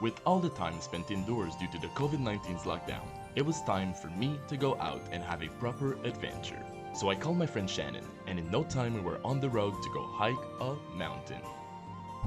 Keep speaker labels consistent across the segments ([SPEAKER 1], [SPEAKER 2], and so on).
[SPEAKER 1] With all the time spent indoors due to the COVID-19's lockdown, it was time for me to go out and have a proper adventure. So I called my friend Shannon, and in no time we were on the road to go hike a mountain.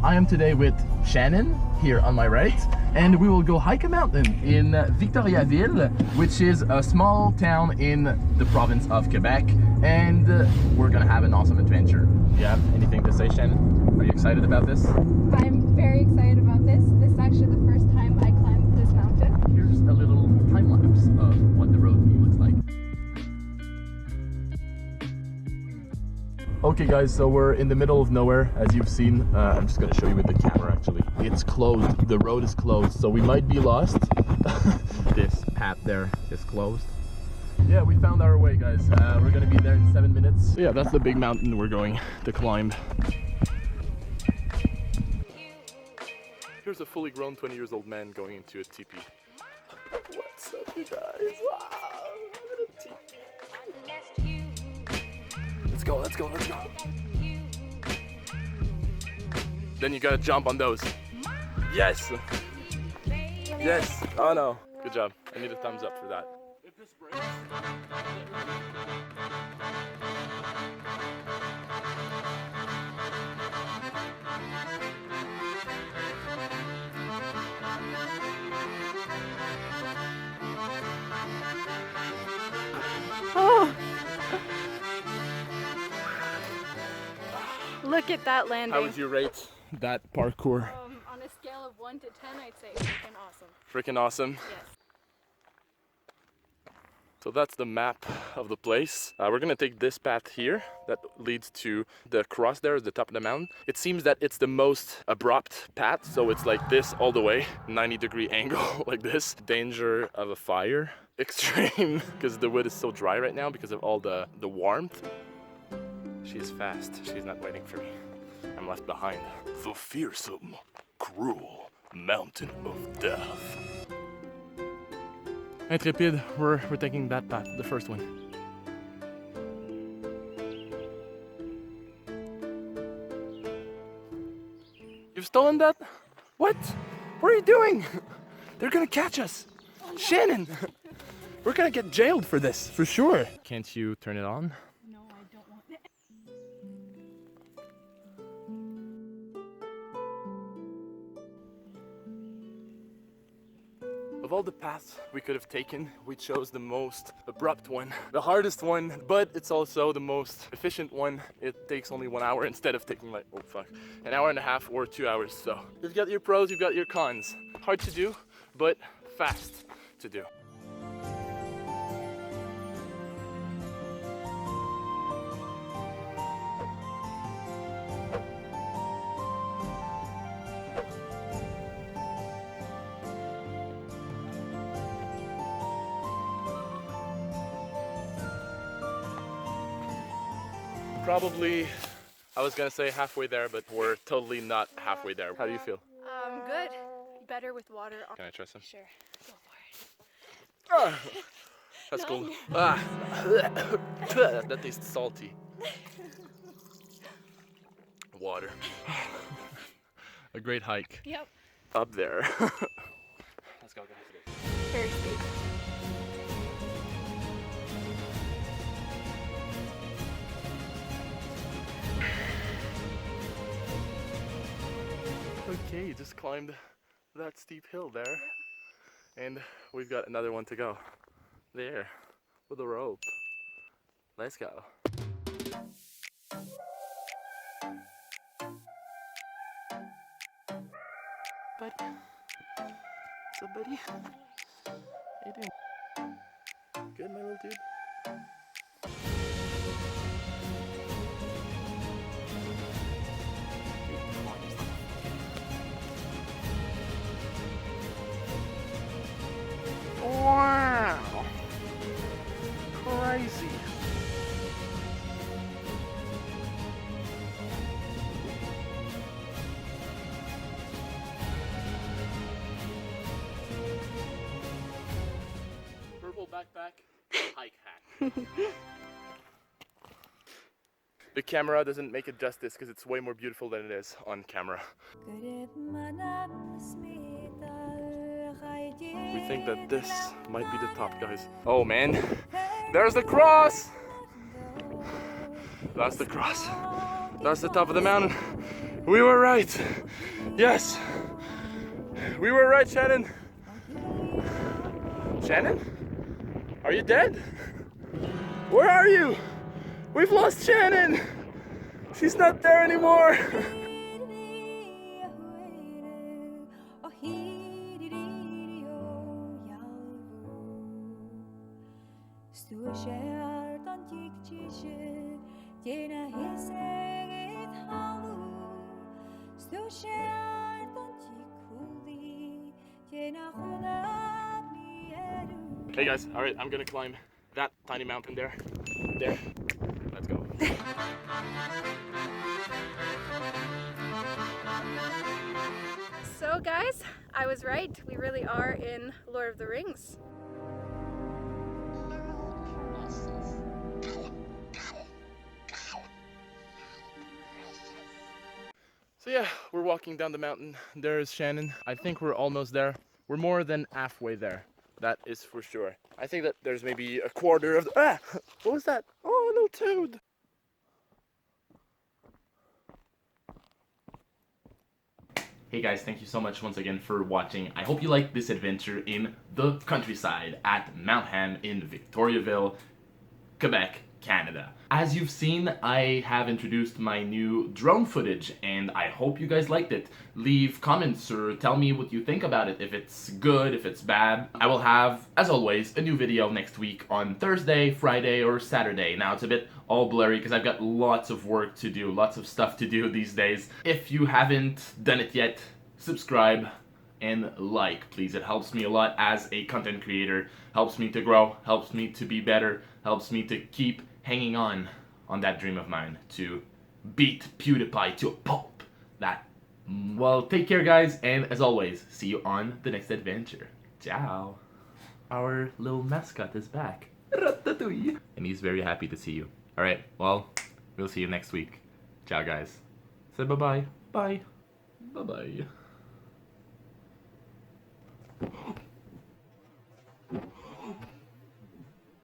[SPEAKER 1] I am today with Shannon, here on my right, and we will go hike a mountain in Victoriaville, which is a small town in the province of Quebec, and we're gonna have an awesome adventure. Do you have anything to say, Shannon? Are you excited about this?
[SPEAKER 2] I'm very excited about this. This is actually the first time I climbed this mountain.
[SPEAKER 1] Here's a little time lapse of what the road looks like. Okay guys, so we're in the middle of nowhere, as you've seen. I'm just gonna show you with the camera actually. It's closed, the road is closed, so we might be lost. This path there is closed. Yeah, we found our way guys. We're gonna be there in 7 minutes. Yeah, that's the big mountain we're going to climb. Here's a fully grown 20 years old man going into a teepee. What's up you guys? Wow, look at a teepee. Let's go, let's go, let's go. Then you gotta jump on those. Yes! Yes! Oh no. Good job. I need a thumbs up for that. If this breaks,
[SPEAKER 2] Oh! Look at that landing.
[SPEAKER 1] how would you rate that parkour?
[SPEAKER 2] On a scale of 1 to 10, I'd say freaking awesome.
[SPEAKER 1] Freaking awesome.
[SPEAKER 2] Yes.
[SPEAKER 1] So that's the map of the place. We're gonna take this path here that leads to the cross there at the top of the mountain. It seems that it's the most abrupt path, so it's like this all the way, 90-degree angle like this. Danger of a fire, extreme, because the wood is so dry right now because of all the warmth. She's fast, she's not waiting for me. I'm left behind. The fearsome, cruel mountain of death. Intrépide, we're taking that path, the first one. You've stolen that? What? What are you doing? They're gonna catch us. Oh, no. Shannon! We're gonna get jailed for this, for sure. Can't you turn it on?
[SPEAKER 2] No, I don't want it.
[SPEAKER 1] Of all the paths we could have taken, we chose the most abrupt one, the hardest one, but it's also the most efficient one. It takes only 1 hour instead of taking like, oh fuck, an hour and a half or 2 hours. So you've got your pros, you've got your cons. Hard to do, but fast to do. Probably, I was gonna say halfway there, but we're totally not halfway there. How do you feel?
[SPEAKER 2] Good. Better with water.
[SPEAKER 1] Can I try some?
[SPEAKER 2] Sure. Go for it.
[SPEAKER 1] Ah, that's cool. Ah, that tastes salty. Water. A great hike.
[SPEAKER 2] Yep.
[SPEAKER 1] Up there. Let's go, guys.
[SPEAKER 2] Very steep.
[SPEAKER 1] Okay, you just climbed that steep hill there. And we've got another one to go. There, with a rope. Let's go. Bud. What's up, buddy? How you doing? Good, my little dude? Wow! Crazy! Purple backpack, hike hack. The camera doesn't make it justice because it's way more beautiful than it is on camera. think that this might be the top, guys. Oh man, there's the cross! That's the cross. That's the top of the mountain. We were right. Yes. We were right, Shannon. Shannon? Are you dead? Where are you? We've lost Shannon. She's not there anymore. Hey guys, all right, I'm gonna climb that tiny mountain there. There. Let's go.
[SPEAKER 2] So guys, I was right. We really are in Lord of the Rings.
[SPEAKER 1] So yeah, we're walking down the mountain. There's Shannon. I think we're almost there. We're more than halfway there. That is for sure. I think that there's maybe a quarter of the... Ah! What was that? Oh, a little toad! Hey guys, thank you so much once again for watching. I hope you liked this adventure in the countryside at Mount Ham in Victoriaville, Quebec, Canada. As you've seen, I have introduced my new drone footage and I hope you guys liked it. Leave comments or tell me what you think about it, if it's good, if it's bad. I will have, as always, a new video next week on Thursday, Friday, or Saturday. Now it's a bit all blurry because I've got lots of work to do, lots of stuff to do these days. If you haven't done it yet, subscribe and like, please. It helps me a lot as a content creator, helps me to grow, helps me to be better, helps me to keep hanging on that dream of mine to beat PewDiePie to a pulp. Well, take care guys, and as always, see you on the next adventure. Ciao. Our little mascot is back. Ratatouille. And he's very happy to see you. Alright, well, we'll see you next week. Ciao guys. Say bye-bye. Bye. Bye-bye.